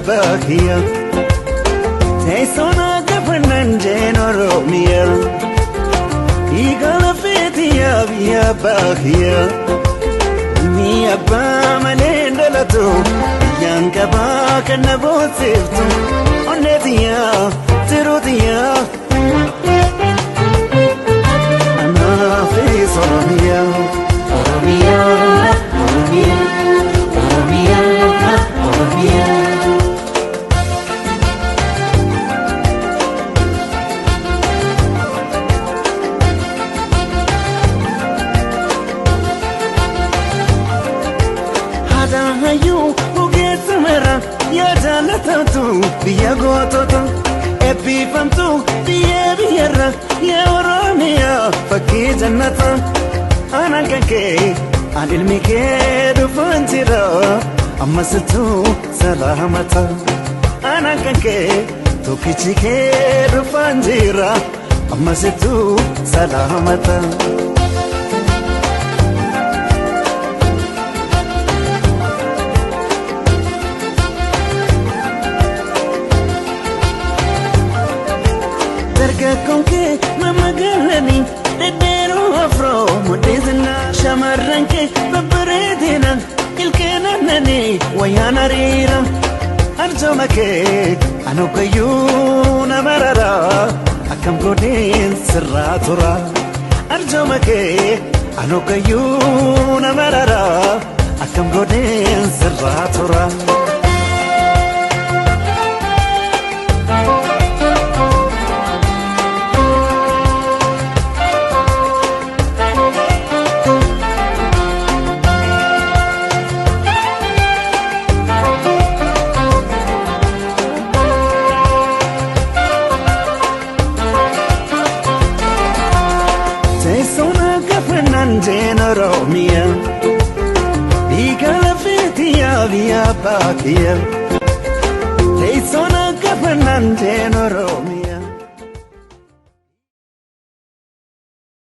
Bahia. Say sona kafananjen Oromia. Igala fetia via Bahia. Mi abba manendalato. Yanka baka nabosiftu. Onetia, tirutia. Anafis Oromia. Oromia, Oromia, Oromia, Oromia. Hada hayu ugetumera ya jalatu biya gototo epifamtu biya biyara ya Oromia fakki jannata أنا كنكي عن المكيد وفنتيرا أما ستو سلامتا أنا كنكي توكيتي كيد وفنتيرا أما ستو سلامتا تركا كونكي ماما قالني نديرو أفرو مديزنا شمرنكي ببريدنا الكينا نني ويانا ريرا أرجو مكي أنو كيونا مرارا أكم قدين سرا ترا أرجو مكي أنو كيونا مرارا أكم قدين سرا ترا Sona kafananjen Oromia. Igala fetia via Bahia. Sona kafananjen Oromia.